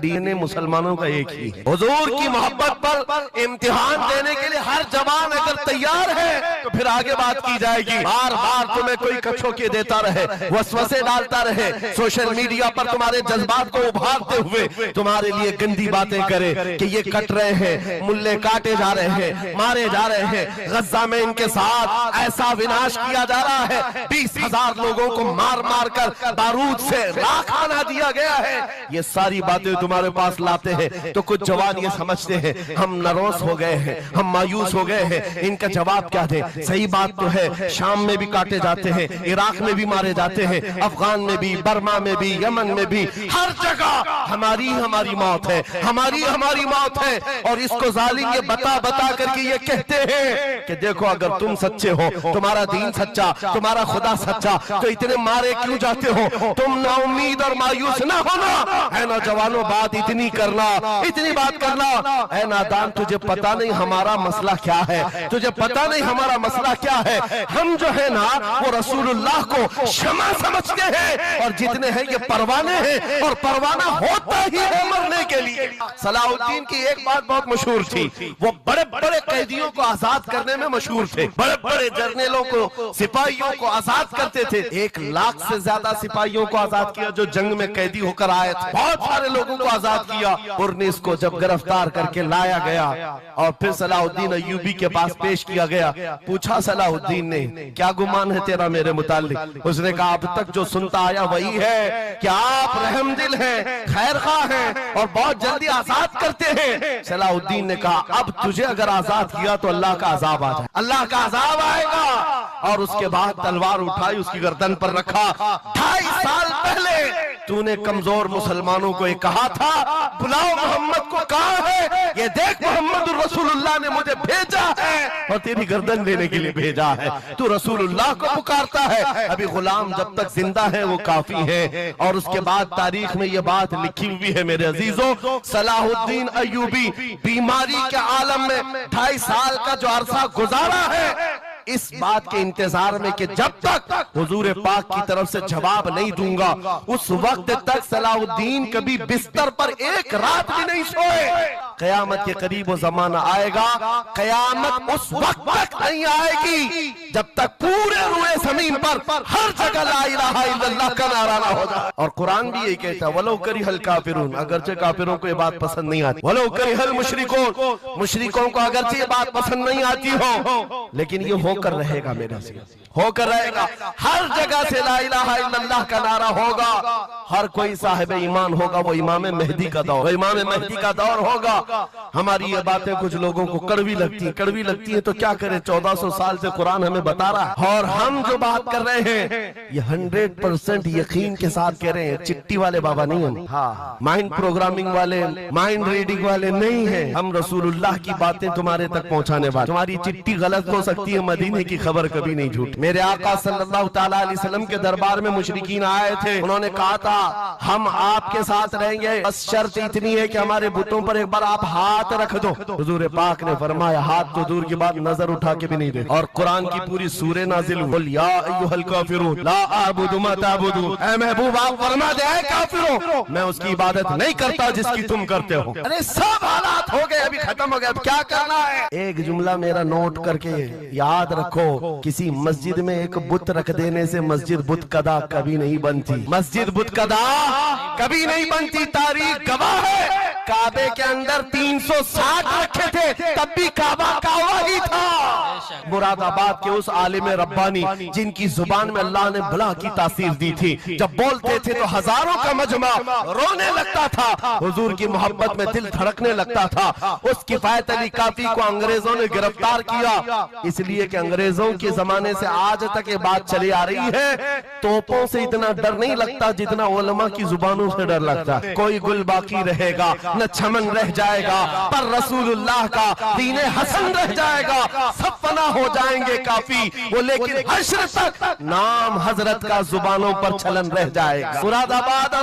D N اے مسلمانوں کا ایک ہی ہے۔ حضور کی محبت پر امتحان دینے کے لیے ہر جوان اگر تیار ہے تو پھر آگے بات کی جائے گی۔ بار بار تمہیں کوئی کچھو کے دیتا رہے، وسوسے ڈالتا رہے، سوشل میڈیا پر تمہارے جذبات کو ابھارتے ہوئے تمہارے لیے گندی باتیں کرے کہ یہ کٹ رہے ہیں، ملے کاٹے جا رہے ہیں، مارے جا رہے ہیں، غزہ میں ان کے ساتھ ایسا وناش کیا جا رہا ہے، 20,000 لوگوں کو مار مار کر بارود سے راکھ بنا دیا گیا ہے، یہ ساری باتیں تمہارے پاس لاتے ہیں تو کچھ جوان یہ سمجھتے ہیں ہم نروس ہو گئے ہیں، ہم مایوس ہو گئے ہیں، ان کا جواب کیا دیں؟ صحیح بات تو ہے، شام میں بھی کاٹے جاتے ہیں، عراق میں بھی مارے جاتے ہیں، افغان میں بھی، برما میں بھی، یمن میں بھی، ہر جگہ ہماری موت ہے، ہماری موت ہے۔ اور اس کو ظالم یہ بتا کر کے یہ کہتے ہیں کہ دیکھو اگر تم سچے ہو، تمہارا دین سچا، تمہارا خدا سچا، تو اتنے مارے کیوں جاتے ہو؟ تم نا امید اور مایوس نہ ہونا، اے نوجوانوں بات اتنی کرنا، اتنی بات کرنا۔ اے نادان تجھے پتا نہیں ہمارا مسئلہ کیا ہے، تجھے پتا نہیں ہمارا مسئلہ کیا ہے۔ ہم جو ہے نا وہ رسول اللہ کو شمع سمجھتے ہیں، اور جتنے ہیں یہ پروانے ہیں، اور پروانہ ہوتا ہی ہے مرنے کے لیے۔ صلاح الدین کی ایک بات بہت مشہور تھی، وہ بڑے بڑے قیدیوں کو آزاد کرنے میں مشہور تھے، بڑے بڑے جرنیلوں کو، سپاہیوں کو آزاد کرتے تھے۔ 1,00,000 سے زیادہ سپاہیوں کو آزاد کیا جو جنگ میں قیدی ہو کر آئے تھے، بہت سارے لوگوں کو آزاد کیا۔ پرنس کو جب گرفتار کر کے لایا گیا اور پھر صلاح الدین ایوبی کے پاس پیش کیا گیا، پوچھا صلاح الدین نے کیا گمان ہے تیرا میرے متعلق؟ اس نے کہا اب تک جو سنتا آیا وہی ہے کہ آپ رحم دل ہیں، خیر خواہ ہیں، اور بہت جلدی آزاد کرتے ہیں۔ صلاح الدین نے کہا اب تجھے اگر آزاد کیا تو اللہ کا عذاب آ جائے، اللہ کا عذاب آئے گا۔ اور اس کے بعد تلوار اٹھائی، اس کی گردن پر رکھا۔ 2.5 سال پہلے تو نے کمزور مسلمانوں کو یہ کہا تھا بلاؤ محمد کو، کہاں ہے یہ دیکھ محمد رسول اللہ نے مجھے بھیجا ہے اور تیری گردن لینے کے لیے بھیجا ہے، تو رسول اللہ کو پکارتا ہے۔ ابھی غلام جب تک زندہ ہے وہ کافی ہے۔ اور اس کے بعد تاریخ میں یہ بات لکھی ہوئی ہے میرے عزیزوں، صلاح الدین ایوبی بیماری کے عالم میں 2.5 سال کا جو عرصہ گزارا ہے، اس بات کے انتظار میں کہ جب تک حضور پاک کی طرف سے جواب نہیں دوں گا اس وقت تک صلاح الدین کبھی بستر پر ایک رات بھی نہیں سوئے۔ قیامت کے قریب وہ زمانہ آئے گا، قیامت اس وقت تک نہیں آئے گی جب تک پورے روئے زمین پر ہر جگہ لا الہ الا اللہ کا نعرہ نہ ہو جائے۔ اور قرآن بھی یہی کہتا ہے وَلَوْ كَرِهَ الْكَافِرُونَ، اگرچہ کافروں کو یہ بات پسند نہیں آتی، وَلَوْ كَرِهَ الْمُشْرِكُونَ، مشرکوں کو اگرچہ یہ بات پسند نہیں آتی ہو، لیکن یہ ہو کر رہے گا میرا سی، ہو کر رہے گا۔ ہر جگہ سے لا الہ الا اللہ کا نعرہ ہوگا، ہر کوئی صاحب ایمان ہوگا، وہ امام مہدی کا دور، وہ امام مہدی کا دور ہوگا۔ ہماری یہ باتیں کچھ لوگوں کو کڑوی لگتی ہیں تو کیا کریں، 1400 سال سے قرآن ہمیں بتا رہا ہے، اور ہم جو بات کر رہے ہیں یہ 100% یقین کے ساتھ کہہ رہے ہیں، چٹی والے بابا نہیں ہیں، ہاں مائنڈ پروگرامنگ والے، مائنڈ ریڈنگ والے نہیں ہیں، ہم رسول اللہ کی باتیں تمہارے تک پہنچانے والے۔ تمہاری چٹی غلط ہو سکتی ہے، مدینے کی خبر کبھی نہیں جھوٹ۔ میرے آقا صلی اللہ تعالیٰ علیہ وسلم کے دربار میں مشرکین آئے تھے، انہوں نے کہا تھا ہم آپ کے ساتھ رہیں گے، بس شرط اتنی ہے کہ ہمارے بتوں پر ایک بار آپ ہاتھ رکھ دو۔ حضور پاک نے فرمایا ہاتھ تو دور کی بات، نظر اٹھا کے بھی نہیں دے، اور قرآن کی پوری سورہ نازل ہوئی، قل یا ایھا الکافرون لا اعبد ما تعبدون، اے محبوب آپ فرما دے اے کافروں میں اس کی عبادت نہیں کرتا جس کی تم کرتے ہو۔ ارے سب حالات ہو گئے، ابھی ختم ہو گئے، اب کیا کرنا ہے؟ ایک جملہ میرا نوٹ کر کے یاد رکھو، کسی مسجد میں ایک بت رکھ دینے سے مسجد بت قدا کبھی نہیں بنتی، مسجد بت قدا کبھی نہیں بنتی۔ تاریخ گواہ ہے کعبے کے اندر 360 رکھے تھے، تب بھی کعبہ کعبہ ہی تھا۔ مراد آباد کے اس عالم ربانی جن کی زبان میں اللہ نے بلا کی تاثیر دی تھی، جب بولتے تھے تو ہزاروں کا مجمع رونے لگتا تھا، حضور کی محبت میں دل دھڑکنے لگتا تھا۔ اس کفایت علی کافی کو انگریزوں نے گرفتار کیا، اس لیے کہ انگریزوں کے زمانے سے آج تک یہ بات چلی آ رہی ہے، توپوں سے اتنا ڈر نہیں لگتا جتنا علماء کی زبانوں سے ڈر لگتا ہے۔ کوئی گل باقی رہے گا نہ چمن رہ جائے گا، پر رسول اللہ کا دین حسن رہ جائے گا، سب فنا ہو جائیں گے کافی وہ، لیکن حشر تک نام حضرت کا زبانوں پر چلن رہ جائے گا۔ مراد آباد